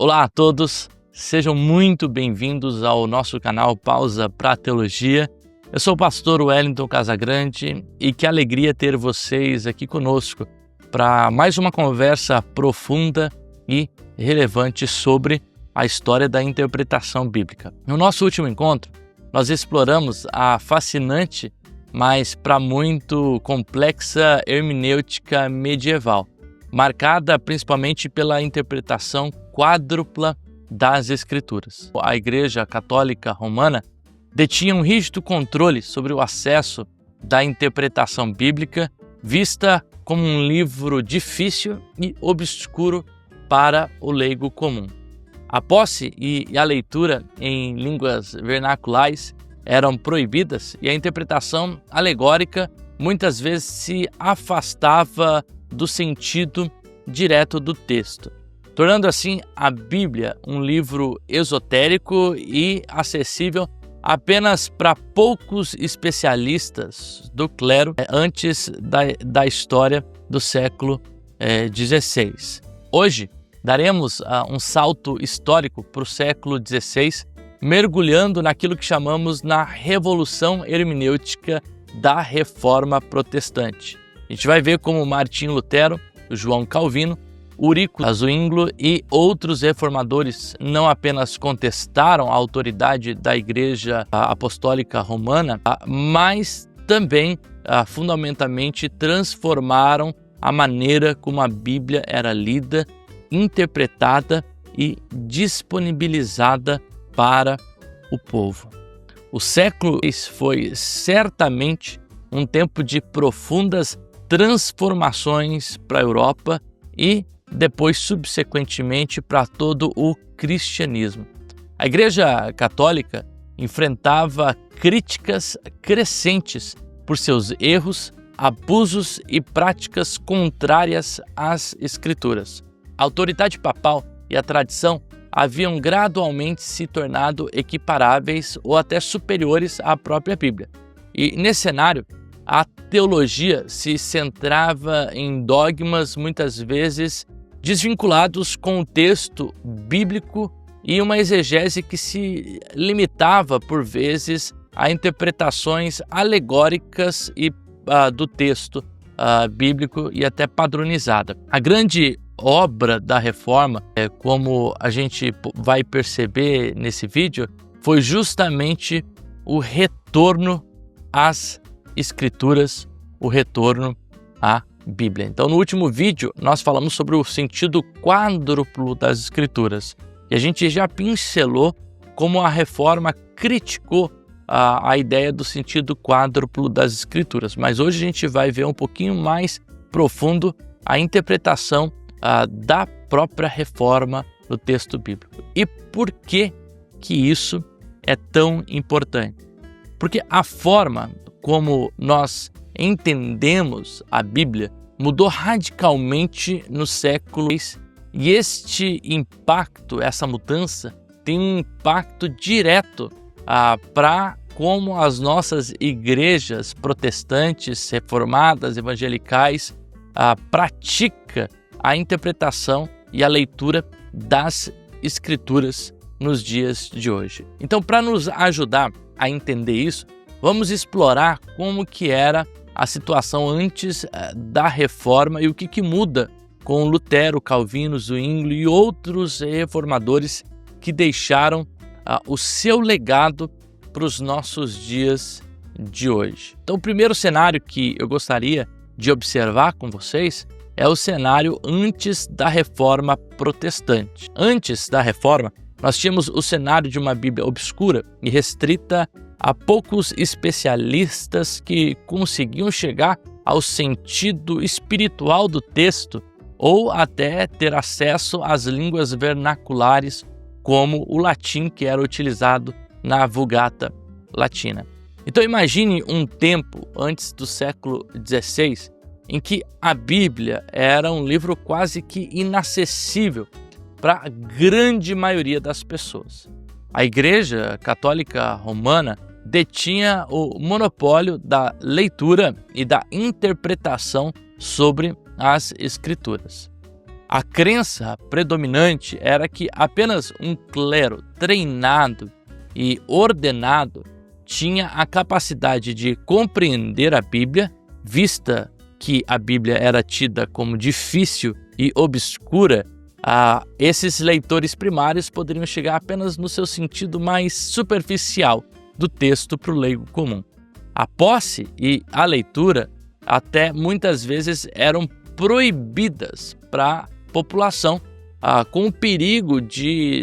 Olá a todos, sejam muito bem-vindos ao nosso canal Pausa para Teologia. Eu sou o pastor Wellington Casagrande e que alegria ter vocês aqui conosco para mais uma conversa profunda e relevante sobre a história da interpretação bíblica. No nosso último encontro, nós exploramos a fascinante, mas para muito complexa hermenêutica medieval, marcada principalmente pela interpretação quádrupla das Escrituras. A Igreja Católica Romana detinha um rígido controle sobre o acesso da interpretação bíblica, vista como um livro difícil e obscuro para o leigo comum. A posse e a leitura em línguas vernaculares eram proibidas e a interpretação alegórica muitas vezes se afastava do sentido direto do texto, tornando assim a Bíblia um livro esotérico e acessível apenas para poucos especialistas do clero antes da história do século XVI. Hoje, daremos um salto histórico para o século XVI, mergulhando naquilo que chamamos na Revolução Hermenêutica da Reforma Protestante. A gente vai ver como Martinho Lutero, João Calvino, Ulrico Zwinglio e outros reformadores não apenas contestaram a autoridade da Igreja Apostólica Romana, mas também fundamentalmente transformaram a maneira como a Bíblia era lida, interpretada e disponibilizada para o povo. O século foi certamente um tempo de profundas transformações para a Europa e depois, subsequentemente, para todo o cristianismo. A Igreja Católica enfrentava críticas crescentes por seus erros, abusos e práticas contrárias às Escrituras. A autoridade papal e a tradição haviam gradualmente se tornado equiparáveis ou até superiores à própria Bíblia. E nesse cenário, a teologia se centrava em dogmas muitas vezes desvinculados com o texto bíblico e uma exegese que se limitava por vezes a interpretações alegóricas do texto bíblico e até padronizada. A grande obra da reforma, como a gente vai perceber nesse vídeo, foi justamente o retorno às Escrituras, o retorno à Bíblia. Então, no último vídeo, nós falamos sobre o sentido quádruplo das Escrituras. E a gente já pincelou como a reforma criticou a ideia do sentido quádruplo das Escrituras. Mas hoje a gente vai ver um pouquinho mais profundo a interpretação da própria reforma do texto bíblico. E por que isso é tão importante? Porque a forma como nós entendemos a Bíblia mudou radicalmente no século XVI. E este impacto, essa mudança, tem um impacto direto para como as nossas igrejas protestantes, reformadas, evangelicais, praticam a interpretação e a leitura das Escrituras nos dias de hoje. Então, para nos ajudar a entender isso, vamos explorar como que era a situação antes da reforma e o que muda com Lutero, Calvino, Zwinglio e outros reformadores que deixaram o seu legado para os nossos dias de hoje. Então, o primeiro cenário que eu gostaria de observar com vocês é o cenário antes da Reforma Protestante. Antes da Reforma, nós tínhamos o cenário de uma Bíblia obscura e restrita a poucos especialistas que conseguiam chegar ao sentido espiritual do texto ou até ter acesso às línguas vernaculares, como o latim que era utilizado na Vulgata Latina. Então imagine um tempo antes do século XVI em que a Bíblia era um livro quase que inacessível para a grande maioria das pessoas. A Igreja Católica Romana detinha o monopólio da leitura e da interpretação sobre as Escrituras. A crença predominante era que apenas um clero treinado e ordenado tinha a capacidade de compreender a Bíblia, vista que a Bíblia era tida como difícil e obscura. Esses leitores primários poderiam chegar apenas no seu sentido mais superficial do texto para o leigo comum. A posse e a leitura até muitas vezes eram proibidas para a população, com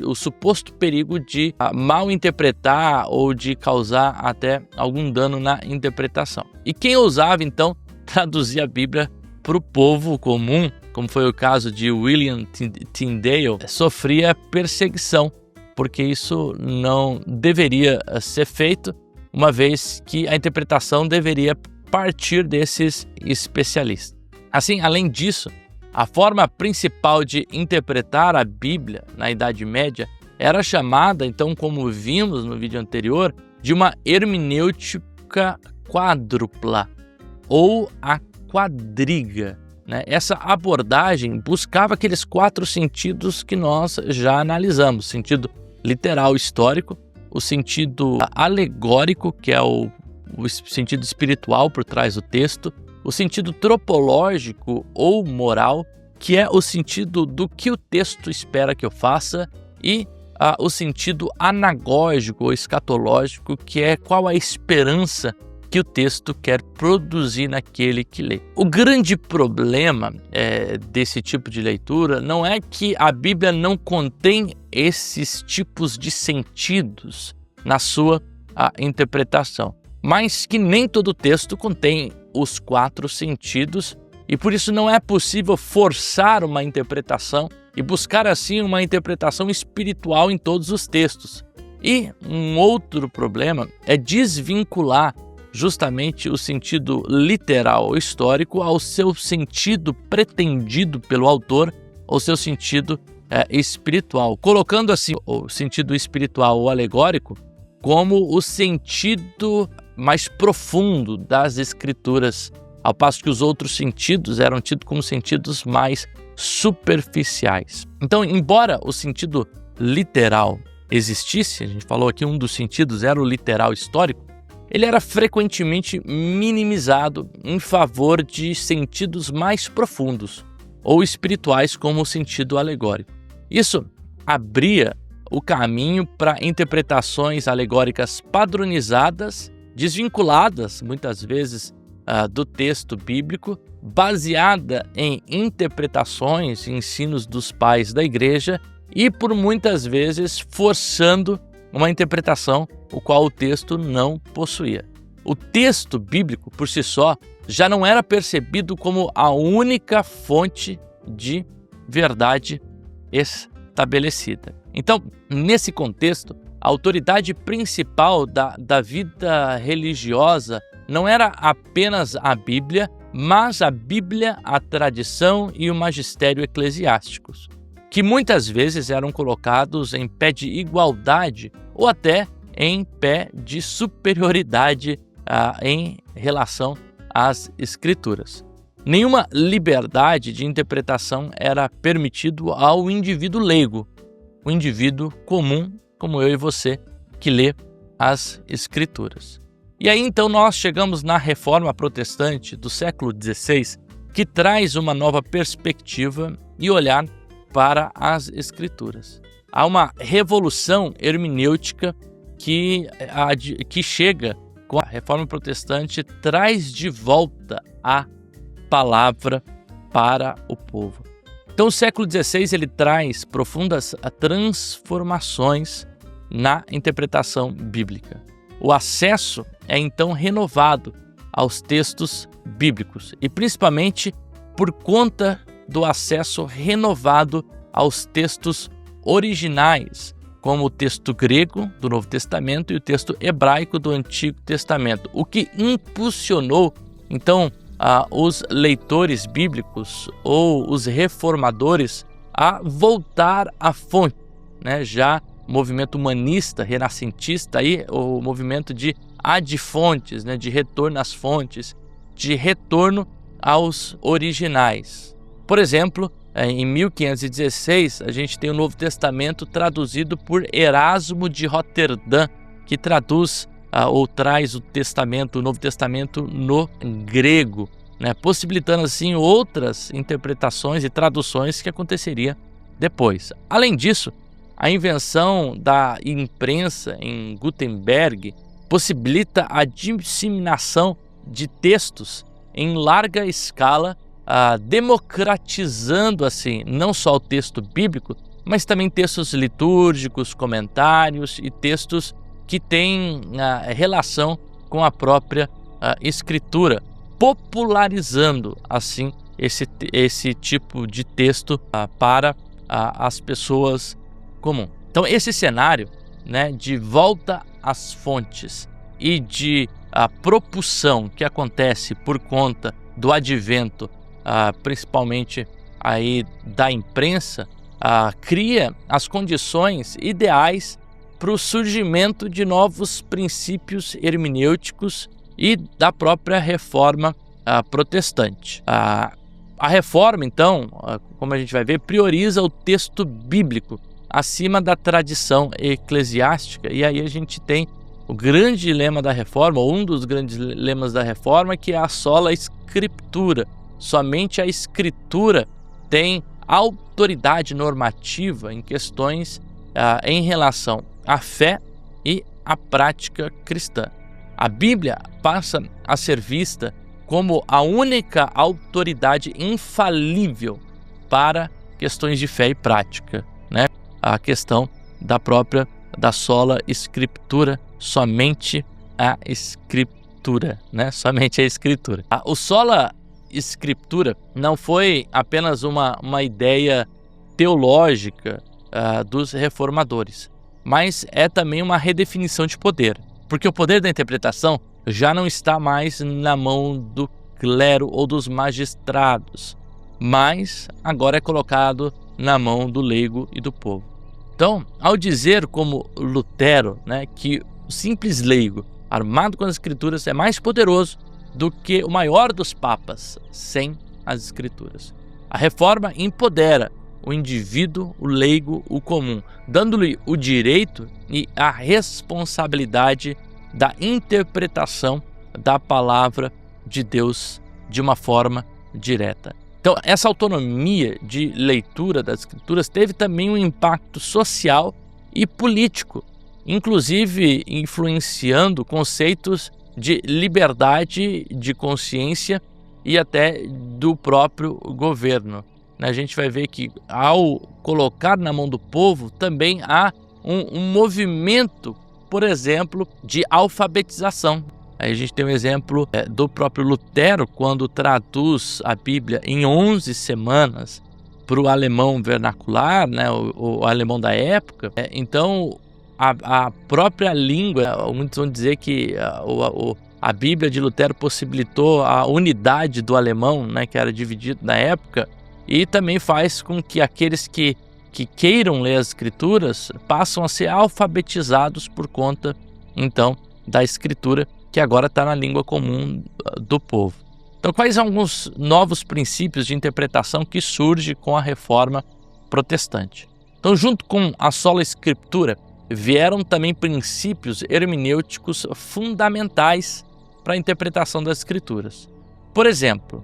o suposto perigo de mal interpretar ou de causar até algum dano na interpretação. E quem ousava então traduzir a Bíblia para o povo comum, como foi o caso de William Tyndale, sofria perseguição, porque isso não deveria ser feito, uma vez que a interpretação deveria partir desses especialistas. Assim, além disso, a forma principal de interpretar a Bíblia na Idade Média era chamada, então, como vimos no vídeo anterior, de uma hermenêutica quádrupla ou a quadriga. Essa abordagem buscava aqueles 4 sentidos que nós já analisamos: o sentido literal histórico, o sentido alegórico, que é o sentido espiritual por trás do texto, o sentido tropológico ou moral, que é o sentido do que o texto espera que eu faça, e o sentido anagógico ou escatológico, que é qual a esperança que o texto quer produzir naquele que lê. O grande problema desse tipo de leitura não é que a Bíblia não contém esses tipos de sentidos na sua interpretação, mas que nem todo texto contém os 4 sentidos, e por isso não é possível forçar uma interpretação e buscar assim uma interpretação espiritual em todos os textos. E um outro problema é desvincular justamente o sentido literal ou histórico ao seu sentido pretendido pelo autor, ou seu sentido espiritual, colocando assim o sentido espiritual ou alegórico como o sentido mais profundo das Escrituras, ao passo que os outros sentidos eram tidos como sentidos mais superficiais. Então, embora o sentido literal existisse, a gente falou aqui, um dos sentidos era o literal histórico, ele era frequentemente minimizado em favor de sentidos mais profundos ou espirituais, como o sentido alegórico. Isso abria o caminho para interpretações alegóricas padronizadas, desvinculadas muitas vezes do texto bíblico, baseada em interpretações e ensinos dos pais da igreja e por muitas vezes forçando uma interpretação o qual o texto não possuía. O texto bíblico por si só já não era percebido como a única fonte de verdade estabelecida. Então, nesse contexto, a autoridade principal da vida religiosa não era apenas a Bíblia, mas a Bíblia, a tradição e o magistério eclesiásticos, que muitas vezes eram colocados em pé de igualdade ou até em pé de superioridade em relação às Escrituras. Nenhuma liberdade de interpretação era permitido ao indivíduo leigo, o indivíduo comum, como eu e você, que lê as Escrituras. E aí então nós chegamos na Reforma Protestante do século XVI, que traz uma nova perspectiva e olhar para as Escrituras. Há uma revolução hermenêutica que chega com a Reforma Protestante, traz de volta a palavra para o povo. Então o século XVI ele traz profundas transformações na interpretação bíblica. O acesso é então renovado aos textos bíblicos e principalmente por conta do acesso renovado aos textos originais, como o texto grego do Novo Testamento e o texto hebraico do Antigo Testamento, o que impulsionou então os leitores bíblicos ou os reformadores a voltar à fonte, já o movimento humanista, renascentista, aí, o movimento de ad fontes, de retorno às fontes, de retorno aos originais. Por exemplo, em 1516, a gente tem o Novo Testamento traduzido por Erasmo de Roterdã, que traduz ou traz o Novo Testamento no grego, né, possibilitando assim outras interpretações e traduções que aconteceria depois. Além disso, a invenção da imprensa em Gutenberg possibilita a disseminação de textos em larga escala, democratizando assim não só o texto bíblico, mas também textos litúrgicos, comentários e textos que têm relação com a própria escritura, popularizando assim esse tipo de texto para as pessoas comuns. Então esse cenário, né, de volta às fontes e de propulsão que acontece por conta do advento, principalmente aí da imprensa, cria as condições ideais para o surgimento de novos princípios hermenêuticos e da própria reforma protestante. A reforma, então, como a gente vai ver, prioriza o texto bíblico acima da tradição eclesiástica, e aí a gente tem o grande lema da reforma, ou um dos grandes lemas da reforma, que é a sola scriptura. Somente a escritura tem autoridade normativa em questões em relação à fé e à prática cristã. A Bíblia passa a ser vista como a única autoridade infalível para questões de fé e prática, né? A questão da sola scriptura, somente a escritura, né? Somente a escritura. O sola scriptura não foi apenas uma ideia teológica dos reformadores, mas é também uma redefinição de poder, porque o poder da interpretação já não está mais na mão do clero ou dos magistrados, mas agora é colocado na mão do leigo e do povo. Então, ao dizer como Lutero, né, que o simples leigo, armado com as escrituras, é mais poderoso do que o maior dos papas sem as escrituras. A reforma empodera o indivíduo, o leigo, o comum, dando-lhe o direito e a responsabilidade da interpretação da palavra de Deus de uma forma direta. Então, essa autonomia de leitura das escrituras teve também um impacto social e político, inclusive influenciando conceitos de liberdade de consciência e até do próprio governo. A gente vai ver que, ao colocar na mão do povo, também há um movimento, por exemplo, de alfabetização. Aí a gente tem um exemplo do próprio Lutero, quando traduz a Bíblia em 11 semanas para o alemão vernacular, né, o alemão da época. Então, a própria língua, muitos vão dizer que a Bíblia de Lutero possibilitou a unidade do alemão, né, que era dividido na época, e também faz com que aqueles que queiram ler as escrituras passam a ser alfabetizados por conta, então, da escritura, que agora está na língua comum do povo. Então, quais são alguns novos princípios de interpretação que surgem com a reforma protestante? Então, junto com a sola escritura, vieram também princípios hermenêuticos fundamentais para a interpretação das escrituras. Por exemplo,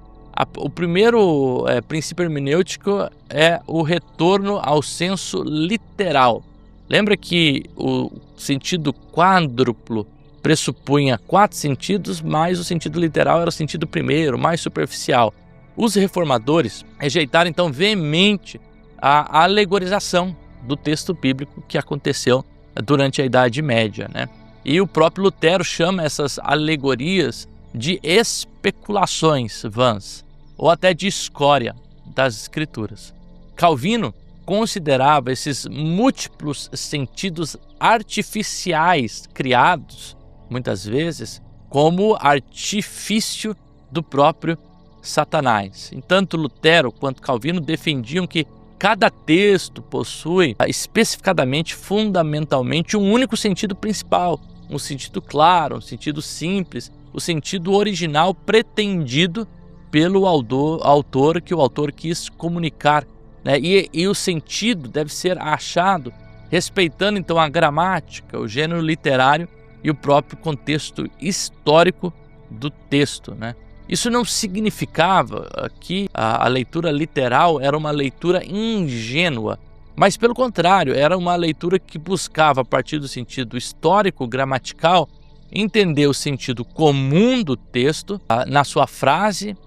o primeiro princípio hermenêutico é o retorno ao senso literal. Lembra que o sentido quádruplo pressupunha 4 sentidos, mas o sentido literal era o sentido primeiro, mais superficial. Os reformadores rejeitaram então veemente a alegorização do texto bíblico que aconteceu durante a Idade Média, né? E o próprio Lutero chama essas alegorias de especulações vãs, ou até de escória das Escrituras. Calvino considerava esses múltiplos sentidos artificiais criados, muitas vezes, como artifício do próprio Satanás. E tanto Lutero quanto Calvino defendiam que cada texto possui especificadamente, fundamentalmente, um único sentido principal, um sentido claro, um sentido simples, o sentido original pretendido pelo autor que o autor quis comunicar né? E o sentido deve ser achado respeitando então a gramática, o gênero literário e o próprio contexto histórico do texto, né? Isso não significava que a leitura literal era uma leitura ingênua, mas pelo contrário, era uma leitura que buscava, a partir do sentido histórico, gramatical, entender o sentido comum do texto, na sua frase,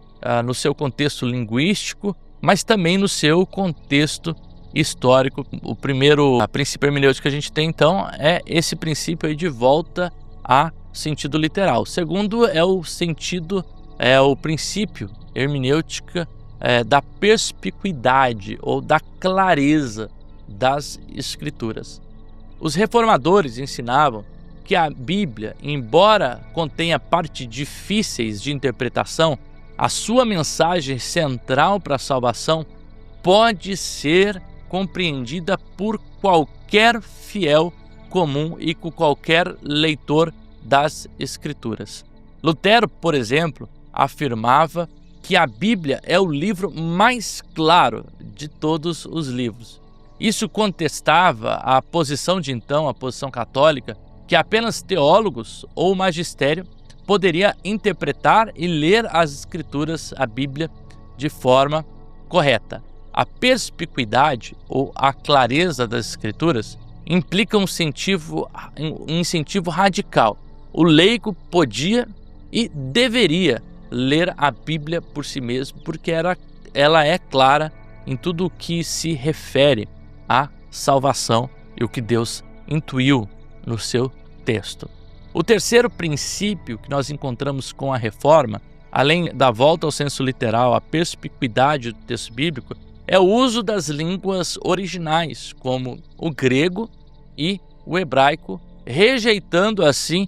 no seu contexto linguístico, mas também no seu contexto histórico. O primeiro princípio hermenêutico que a gente tem, então, é esse princípio aí de volta a sentido literal. O segundo é o princípio hermenêutica da perspicuidade ou da clareza das Escrituras. Os reformadores ensinavam que a Bíblia, embora contenha partes difíceis de interpretação, a sua mensagem central para a salvação pode ser compreendida por qualquer fiel comum e por qualquer leitor das Escrituras. Lutero, por exemplo, afirmava que a Bíblia é o livro mais claro de todos os livros. Isso contestava a posição de então, a posição católica, que apenas teólogos ou magistério poderia interpretar e ler as Escrituras, a Bíblia, de forma correta. A perspicuidade ou a clareza das Escrituras implica um incentivo radical. O leigo podia e deveria ler a Bíblia por si mesmo, porque ela é clara em tudo o que se refere à salvação e o que Deus intuiu no seu texto. O terceiro princípio que nós encontramos com a Reforma, além da volta ao senso literal, a perspicuidade do texto bíblico, é o uso das línguas originais, como o grego e o hebraico, rejeitando assim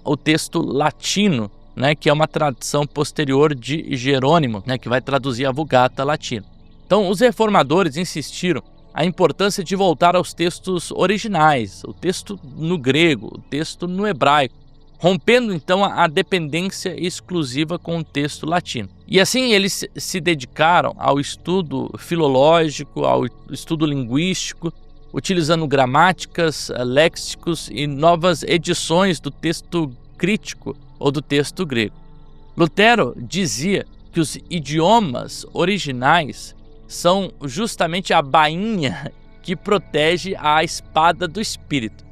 o texto latino, né, que é uma tradução posterior de Jerônimo, né, que vai traduzir a Vulgata latina. Então, os reformadores insistiram a importância de voltar aos textos originais, o texto no grego, o texto no hebraico, rompendo então a dependência exclusiva com o texto latino. E assim eles se dedicaram ao estudo filológico, ao estudo linguístico, utilizando gramáticas, léxicos e novas edições do texto crítico ou do texto grego. Lutero dizia que os idiomas originais são justamente a bainha que protege a espada do Espírito.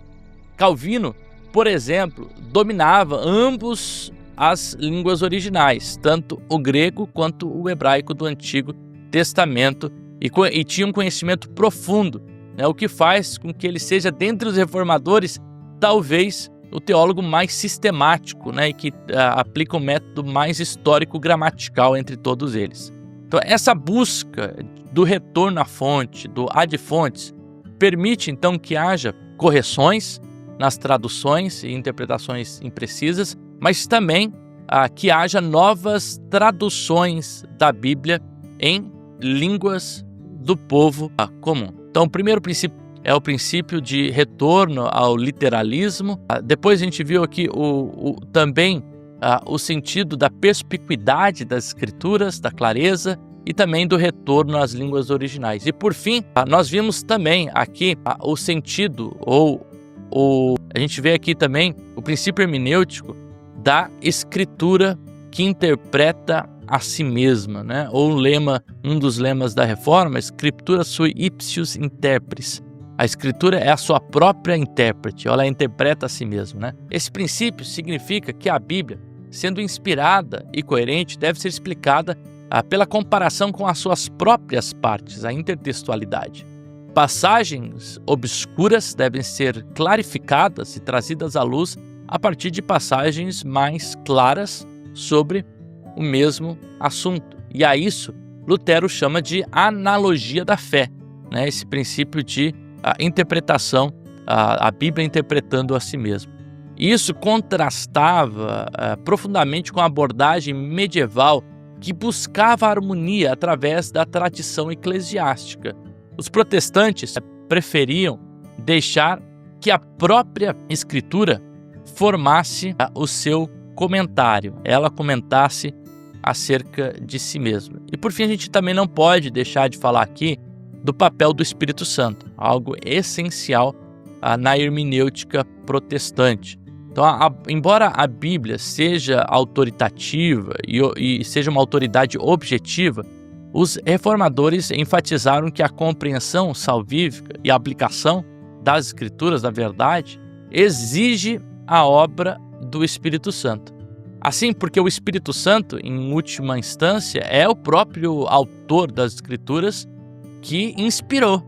Calvino, por exemplo, dominava ambos as línguas originais, tanto o grego quanto o hebraico do Antigo Testamento, e tinha um conhecimento profundo, né, o que faz com que ele seja, dentre os reformadores, talvez o teólogo mais sistemático, né, e que aplica um método mais histórico-gramatical entre todos eles. Então, essa busca do retorno à fonte, do ad fontes, permite então que haja correções nas traduções e interpretações imprecisas, mas também que haja novas traduções da Bíblia em línguas do povo comum. Então, o primeiro princípio é o princípio de retorno ao literalismo. Depois a gente viu aqui também o sentido da perspicuidade das Escrituras, da clareza e também do retorno às línguas originais. E por fim, nós vimos também aqui o sentido, a gente vê aqui também o princípio hermenêutico da Escritura que interpreta a si mesma, né? Ou um dos lemas da Reforma, Scriptura sui ipsius interpres. A Escritura é a sua própria intérprete, ela interpreta a si mesma, né? Esse princípio significa que a Bíblia, sendo inspirada e coerente, deve ser explicada pela comparação com as suas próprias partes, a intertextualidade. Passagens obscuras devem ser clarificadas e trazidas à luz a partir de passagens mais claras sobre o mesmo assunto. E a isso Lutero chama de analogia da fé, né? Esse princípio de interpretação, a Bíblia interpretando a si mesma. Isso contrastava profundamente com a abordagem medieval que buscava a harmonia através da tradição eclesiástica. Os protestantes preferiam deixar que a própria Escritura formasse o seu comentário, ela comentasse acerca de si mesma. E por fim, a gente também não pode deixar de falar aqui do papel do Espírito Santo, algo essencial na hermenêutica protestante. Então, embora a Bíblia seja autoritativa e seja uma autoridade objetiva, os reformadores enfatizaram que a compreensão salvífica e a aplicação das Escrituras, da verdade, exige a obra do Espírito Santo. Assim, porque o Espírito Santo, em última instância, é o próprio autor das Escrituras que inspirou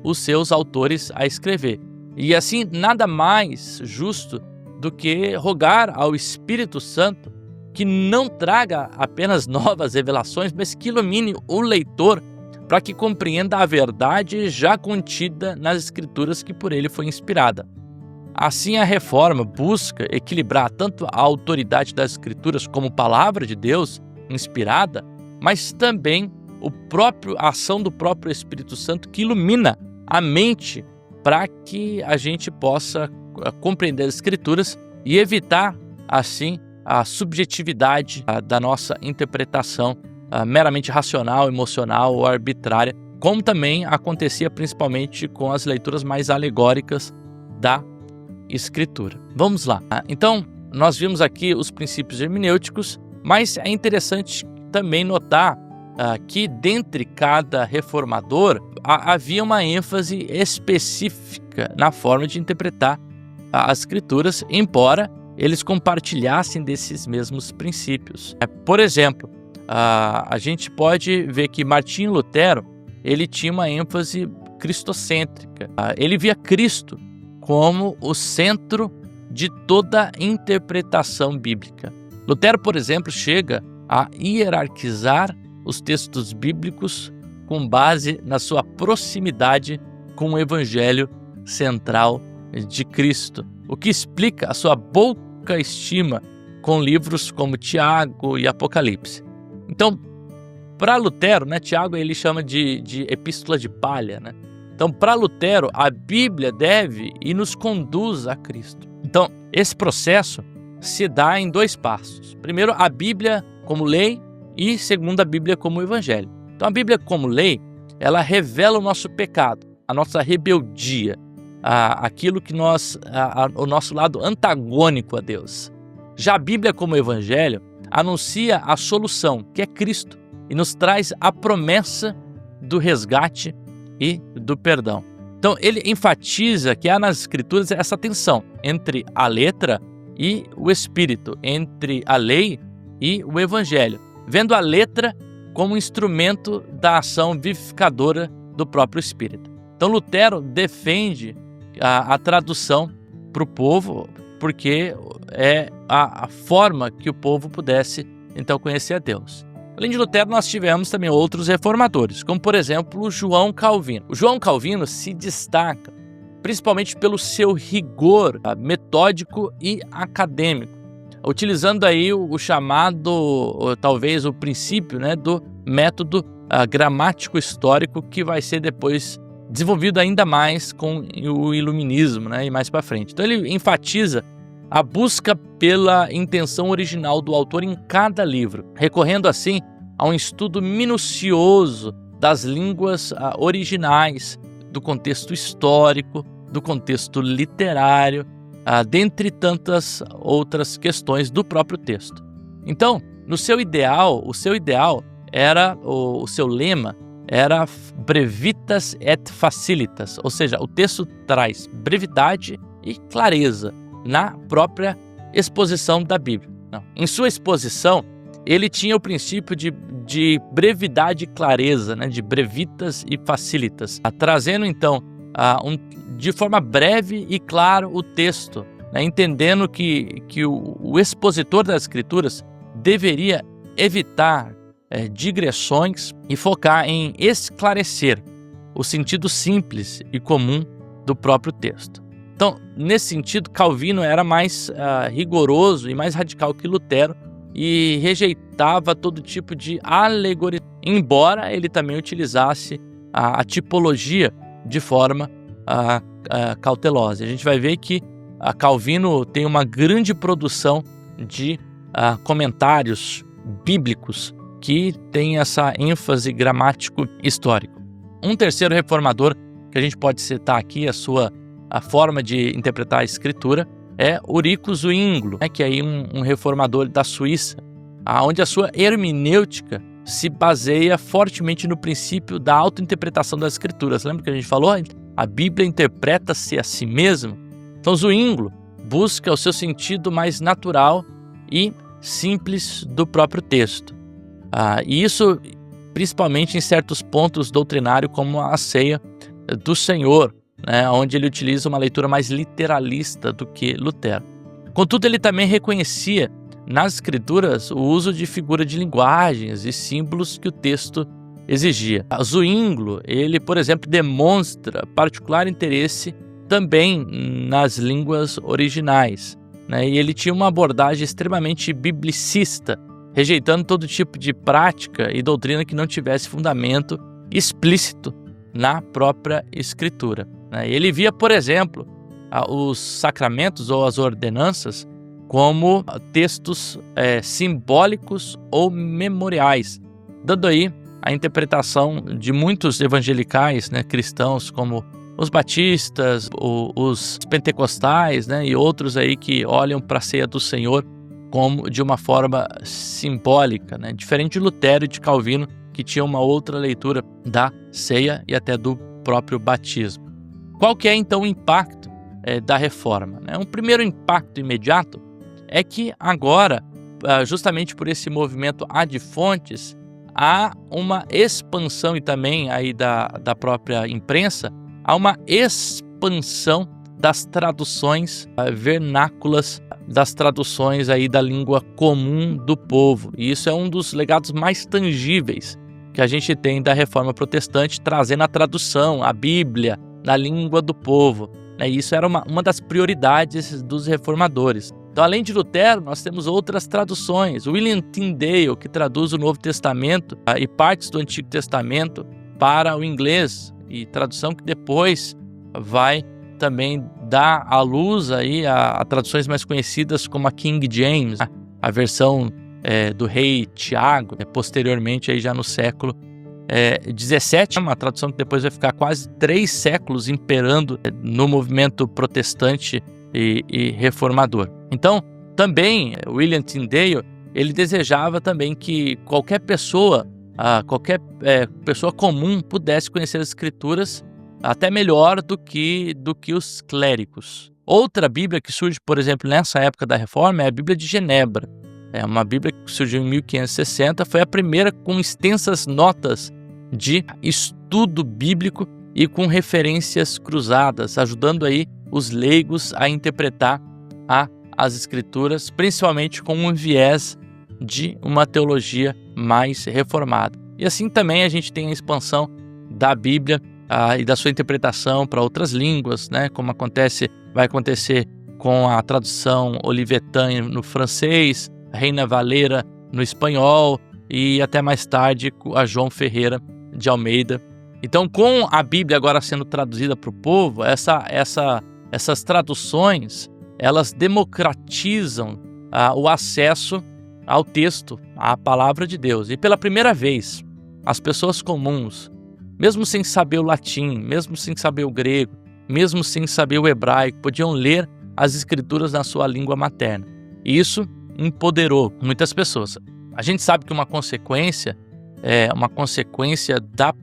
os seus autores a escrever. E assim, nada mais justo do que rogar ao Espírito Santo que não traga apenas novas revelações, mas que ilumine o leitor para que compreenda a verdade já contida nas Escrituras que por ele foi inspirada. Assim, a Reforma busca equilibrar tanto a autoridade das Escrituras como palavra de Deus inspirada, mas também a ação do próprio Espírito Santo que ilumina a mente para que a gente possa compreender as Escrituras e evitar, assim, a subjetividade da nossa interpretação meramente racional, emocional ou arbitrária, como também acontecia principalmente com as leituras mais alegóricas da Escritura. Vamos lá. Então, nós vimos aqui os princípios hermenêuticos, mas é interessante também notar que dentre cada reformador havia uma ênfase específica na forma de interpretar as Escrituras, embora eles compartilhassem desses mesmos princípios. Por exemplo, a gente pode ver que Martinho Lutero ele tinha uma ênfase cristocêntrica. Ele via Cristo como o centro de toda interpretação bíblica. Lutero, por exemplo, chega a hierarquizar os textos bíblicos com base na sua proximidade com o Evangelho central de Cristo, o que explica a sua pouca estima com livros como Tiago e Apocalipse. Então, para Lutero, Tiago ele chama de epístola de palha, Então, para Lutero, a Bíblia deve e nos conduz a Cristo. Então, esse processo se dá em 2 passos. Primeiro, a Bíblia como lei e segundo, a Bíblia como evangelho. Então, a Bíblia como lei, ela revela o nosso pecado, a nossa rebeldia, aquilo que o nosso lado antagônico a Deus. Já a Bíblia como evangelho anuncia a solução, que é Cristo, e nos traz a promessa do resgate e do perdão. Então, ele enfatiza que há nas Escrituras essa tensão entre a letra e o Espírito, entre a lei e o Evangelho, vendo a letra como instrumento da ação vivificadora do próprio Espírito. Então, Lutero defende a tradução para o povo, porque é a forma que o povo pudesse, então, conhecer a Deus. Além de Lutero, nós tivemos também outros reformadores, como, por exemplo, João Calvino. O João Calvino se destaca principalmente pelo seu rigor metódico e acadêmico, utilizando aí o chamado, talvez o princípio, do método gramático histórico, que vai ser depois desenvolvido ainda mais com o iluminismo, e mais para frente. Então ele enfatiza a busca pela intenção original do autor em cada livro, recorrendo assim a um estudo minucioso das línguas originais, do contexto histórico, do contexto literário, dentre tantas outras questões do próprio texto. Então, o seu ideal era, o seu lema era brevitas et facilitas, ou seja, o texto traz brevidade e clareza na própria exposição da Bíblia. Em sua exposição, ele tinha o princípio de brevidade e clareza, de brevitas e facilitas, trazendo então de forma breve e clara o texto, entendendo que o expositor das Escrituras deveria evitar digressões e focar em esclarecer o sentido simples e comum do próprio texto. Então, nesse sentido, Calvino era mais rigoroso e mais radical que Lutero e rejeitava todo tipo de alegoria, embora ele também utilizasse a tipologia de forma cautelosa. A gente vai ver que Calvino tem uma grande produção de comentários bíblicos que tem essa ênfase gramático-histórico. Um terceiro reformador que a gente pode citar aqui, a forma de interpretar a Escritura, é Ulrico Zwinglio, que é aí um reformador da Suíça, onde a sua hermenêutica se baseia fortemente no princípio da autointerpretação das Escrituras. Lembra que a gente falou? A Bíblia interpreta-se a si mesma. Então, Zwinglio busca o seu sentido mais natural e simples do próprio texto. E isso principalmente em certos pontos doutrinários, como a ceia do Senhor, onde ele utiliza uma leitura mais literalista do que Lutero. Contudo, ele também reconhecia nas Escrituras o uso de figura de linguagens e símbolos que o texto exigia. Zwinglio, ele, por exemplo, demonstra particular interesse também nas línguas originais, e ele tinha uma abordagem extremamente biblicista, rejeitando todo tipo de prática e doutrina que não tivesse fundamento explícito na própria Escritura. Ele via, por exemplo, os sacramentos ou as ordenanças como textos simbólicos ou memoriais, dando aí a interpretação de muitos evangelicais, cristãos, como os batistas, os pentecostais, e outros aí que olham para a ceia do Senhor como de uma forma simbólica, diferente de Lutero e de Calvino, que tinha uma outra leitura da ceia e até do próprio batismo. Qual que é então o impacto da reforma? Um primeiro impacto imediato é que agora, justamente por esse movimento ad fontes, há uma expansão, e também aí da própria imprensa, há uma expansão das traduções vernáculas, das traduções aí da língua comum do povo. E isso é um dos legados mais tangíveis que a gente tem da Reforma Protestante, trazendo a tradução, a Bíblia, na língua do povo. E isso era uma das prioridades dos reformadores. Então, além de Lutero, nós temos outras traduções. William Tyndale, que traduz o Novo Testamento e partes do Antigo Testamento para o inglês, e tradução que depois vai também dar à luz aí a traduções mais conhecidas como a King James, a versão do rei Tiago, posteriormente aí já no século XVII, uma tradução que depois vai ficar quase 3 séculos imperando no movimento protestante e reformador. Então, também William Tyndale, ele desejava também que qualquer pessoa comum pudesse conhecer as Escrituras até melhor do que os clérigos. Outra Bíblia que surge, por exemplo, nessa época da Reforma é a Bíblia de Genebra. É uma Bíblia que surgiu em 1560, foi a primeira com extensas notas de estudo bíblico e com referências cruzadas, ajudando aí os leigos a interpretar as Escrituras, principalmente com um viés de uma teologia mais reformada. E assim também a gente tem a expansão da Bíblia e da sua interpretação para outras línguas, como vai acontecer com a tradução Olivetan no francês, Reina Valera no espanhol e até mais tarde a João Ferreira de Almeida. Então, com a Bíblia agora sendo traduzida para o povo, essas traduções, elas democratizam o acesso ao texto, à palavra de Deus. E pela primeira vez, as pessoas comuns, mesmo sem saber o latim, mesmo sem saber o grego, mesmo sem saber o hebraico, podiam ler as Escrituras na sua língua materna. E isso empoderou muitas pessoas. A gente sabe que uma consequência da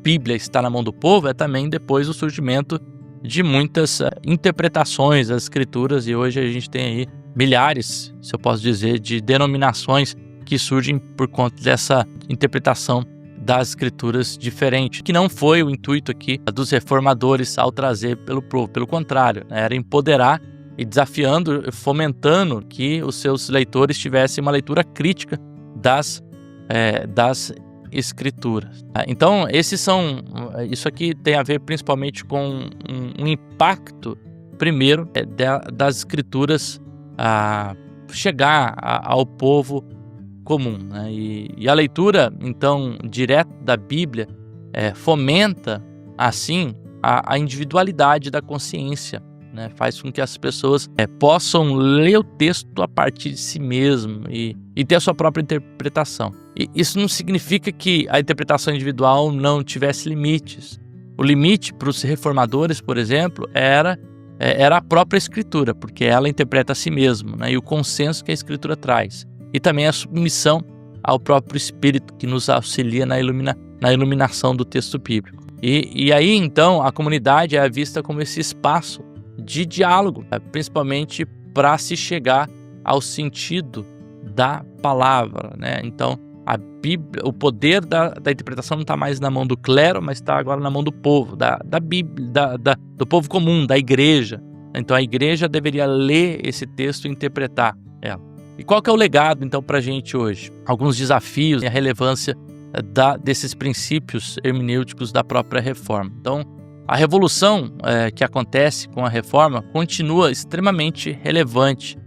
Bíblia estar na mão do povo é também depois o surgimento de muitas interpretações das Escrituras, e hoje a gente tem aí milhares, se eu posso dizer, de denominações que surgem por conta dessa interpretação das Escrituras diferente, que não foi o intuito aqui dos reformadores ao trazer pelo povo, pelo contrário, era empoderar e desafiando, fomentando que os seus leitores tivessem uma leitura crítica das Escrituras. Então, isso aqui tem a ver principalmente com um impacto, primeiro, das Escrituras chegar ao povo comum. E a leitura, então, direta da Bíblia fomenta, assim, a individualidade da consciência, né? Faz com que as pessoas possam ler o texto a partir de si mesmo e ter a sua própria interpretação. E isso não significa que a interpretação individual não tivesse limites. O limite para os reformadores, por exemplo, era a própria Escritura, porque ela interpreta a si mesma, né? E o consenso que a Escritura traz. E também a submissão ao próprio Espírito, que nos auxilia na iluminação do texto bíblico. E aí, então, a comunidade é vista como esse espaço de diálogo, principalmente para se chegar ao sentido da palavra, né? Então, a Bíblia, o poder da interpretação não está mais na mão do clero, mas está agora na mão do povo, da Bíblia, do povo comum, da igreja. Então, a igreja deveria ler esse texto e interpretar ela. E qual que é o legado, então, para a gente hoje? Alguns desafios e a relevância desses princípios hermenêuticos da própria reforma. Então, a revolução que acontece com a reforma continua extremamente relevante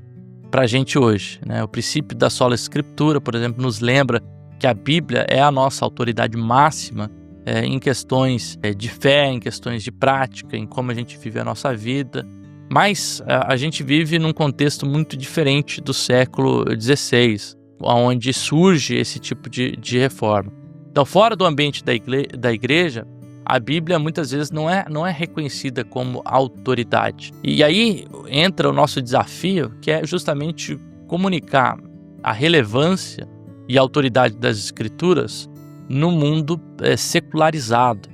para a gente hoje, né? O princípio da sola escritura, por exemplo, nos lembra que a Bíblia é a nossa autoridade máxima em questões de fé, em questões de prática, em como a gente vive a nossa vida. Mas a gente vive num contexto muito diferente do século XVI, onde surge esse tipo de reforma. Então, fora do ambiente da igreja, a Bíblia muitas vezes não é reconhecida como autoridade. E aí entra o nosso desafio, que é justamente comunicar a relevância e a autoridade das Escrituras no mundo secularizado,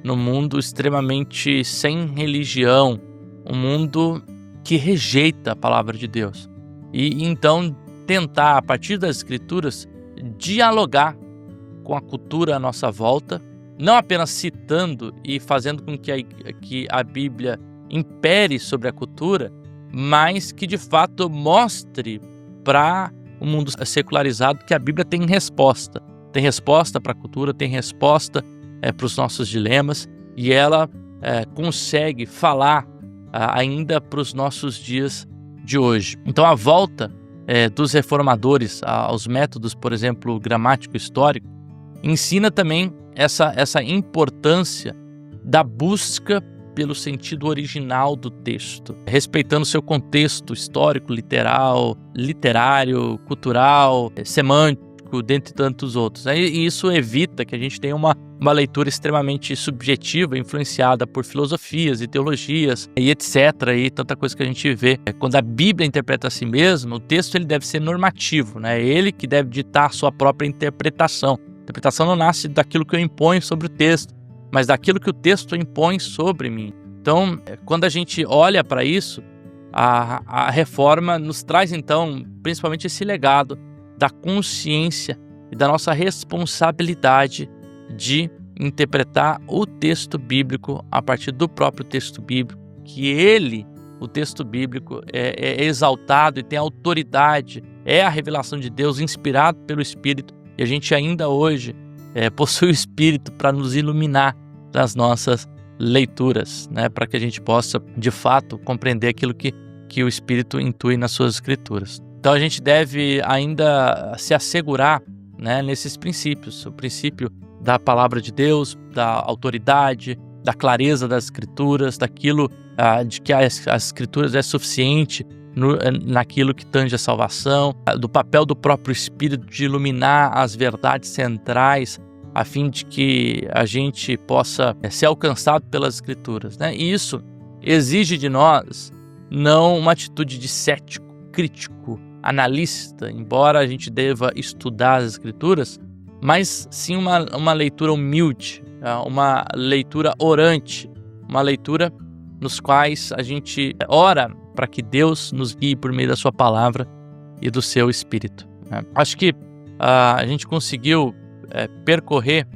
no mundo extremamente sem religião, um mundo que rejeita a palavra de Deus. E então tentar, a partir das Escrituras, dialogar com a cultura à nossa volta, não apenas citando e fazendo com que a Bíblia impere sobre a cultura, mas que de fato mostre para o mundo secularizado que a Bíblia tem resposta. Tem resposta para a cultura, tem resposta para os nossos dilemas, e ela consegue falar ainda para os nossos dias de hoje. Então, a volta dos reformadores aos métodos, por exemplo, gramático-histórico, ensina também essa importância da busca pelo sentido original do texto, respeitando seu contexto histórico, literário, cultural, semântico, dentre tantos outros. E isso evita que a gente tenha uma leitura extremamente subjetiva, influenciada por filosofias e teologias e etc. E tanta coisa que a gente vê. Quando a Bíblia interpreta a si mesma, o texto ele deve ser normativo, né? É ele que deve ditar a sua própria interpretação. A interpretação não nasce daquilo que eu imponho sobre o texto, mas daquilo que o texto impõe sobre mim. Então, quando a gente olha para isso, a reforma nos traz, então, principalmente esse legado da consciência e da nossa responsabilidade de interpretar o texto bíblico a partir do próprio texto bíblico, que ele, o texto bíblico, é exaltado e tem autoridade, é a revelação de Deus inspirado pelo Espírito, e a gente ainda hoje possui o Espírito para nos iluminar nas nossas leituras, né? Para que a gente possa, de fato, compreender aquilo que o Espírito intui nas suas Escrituras. Então a gente deve ainda se assegurar, né, nesses princípios, o princípio da palavra de Deus, da autoridade, da clareza das Escrituras, daquilo de que as Escrituras é suficiente naquilo que tange a salvação, do papel do próprio Espírito de iluminar as verdades centrais, a fim de que a gente possa ser alcançado pelas Escrituras, né? E isso exige de nós não uma atitude de cético, crítico, analista, embora a gente deva estudar as Escrituras, mas sim uma leitura humilde, uma leitura orante, uma leitura nos quais a gente ora para que Deus nos guie por meio da sua palavra e do seu Espírito. Acho que a gente conseguiu percorrer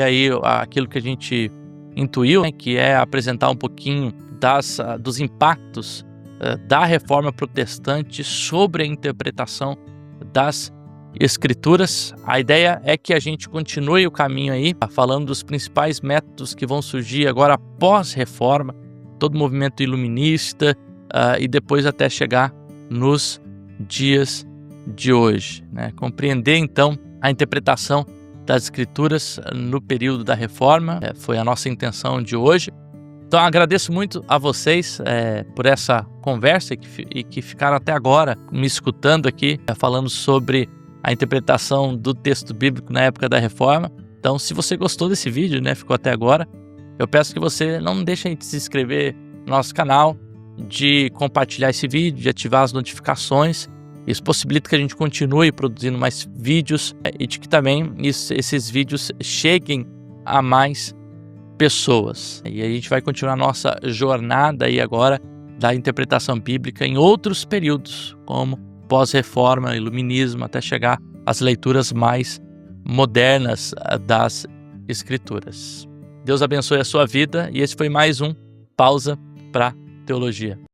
aí aquilo que a gente intuiu, né, que é apresentar um pouquinho dos impactos da reforma protestante sobre a interpretação das Escrituras. A ideia é que a gente continue o caminho aí, falando dos principais métodos que vão surgir agora pós-reforma, todo o movimento iluminista, e depois até chegar nos dias de hoje, né? Compreender então a interpretação das Escrituras no período da Reforma foi a nossa intenção de hoje. Então agradeço muito a vocês por essa conversa e que ficaram até agora me escutando aqui, falando sobre a interpretação do texto bíblico na época da Reforma. Então, se você gostou desse vídeo, ficou até agora, eu peço que você não deixe de se inscrever no nosso canal, de compartilhar esse vídeo, de ativar as notificações. Isso possibilita que a gente continue produzindo mais vídeos e de que também esses vídeos cheguem a mais pessoas. E a gente vai continuar a nossa jornada aí agora da interpretação bíblica em outros períodos, como pós-reforma, iluminismo, até chegar às leituras mais modernas das Escrituras. Deus abençoe a sua vida e esse foi mais um Pausa para Teologia.